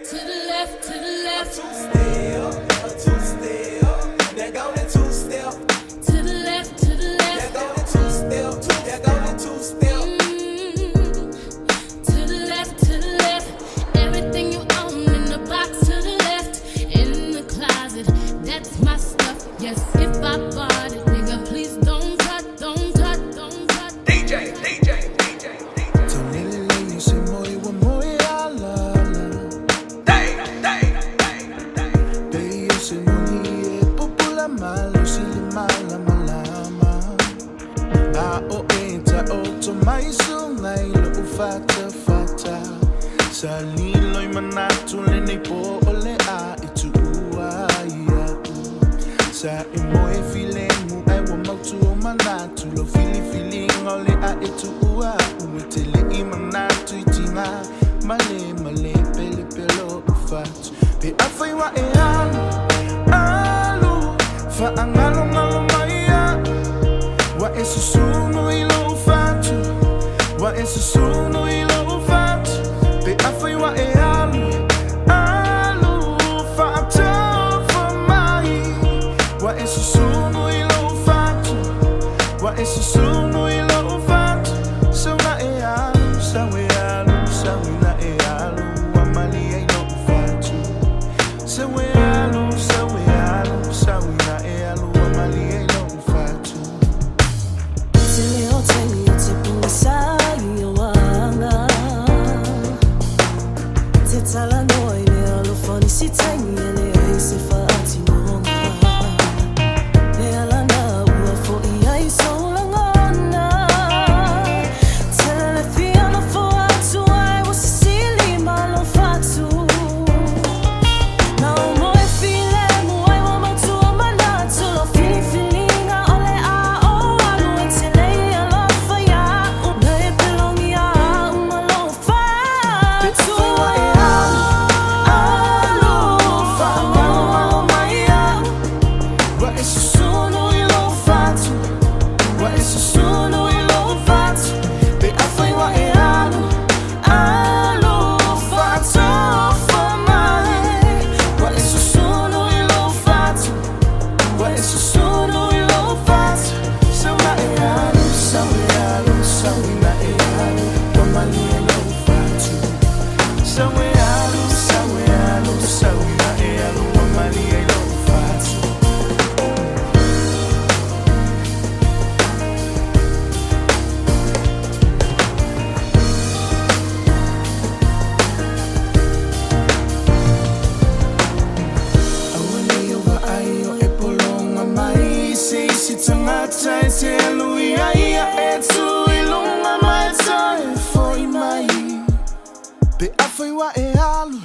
to the left, to the left. A two-step, they're going two-step. To the left, to the left. They're going two-step, they're going two-step. To the left, to the left. Everything you own in the box to the left. In the closet, that's my stuff. Yes, if I bought it, nigga, please don't touch, don't touch, don't touch. DJ. Tonelele se moiwa moia la. Beyo se monie popula malo sili mala malama. A o enta o mai sungai lo ufata fata. Sa lilo I manatu le nei po ole a itu ua ia. Sa I moe filemu ai wa mautu o manatu lo fili ole a itu ua. Umetele I manatu I tinga male pele pelo ufatu. Pe afai wa e alu fa angalo maia. Wa e susunu I lo ufatu. Wa e susunu I lo ufatu. Pe afai wa e alu fa atofa mai. Wa e susunu I lo ufatu. Wa e susunu I lo ufatu. So na e alu, sa na e alu. Wa mali e lo ufatu. So we alu, na e alu. Wa mali e lo ufatu. Tele o te punga Saia wanga. Te tala noi le alofoni si tangi le ai se fati nonga. Le alana ua fo I ai Sola ngona. Tele le fiana fo atu ai wa sili malo Fatu. Na o moe file mu ai wa mautu o manatu lo filifilinga ole a o alu e tele I alofa ia. Na e pelongi a umalo Fatu. Wa e susunu I lo ufatu. Wa e susunu I lo ufatu. Pe afai wa e alu fa atofa mai. Wa e susunu I lo ufatu. Wa e susunu I lo ufatu. So na e alu, na e alu. Wa mali e lo ufatu. So e alu, na e alu. Wa mali e lo ufatu. Awale wa ayo e polonga mai. Se isi tangata e te alui aia e tu ilunga mai ta e foi mai. Pe afai wa e alu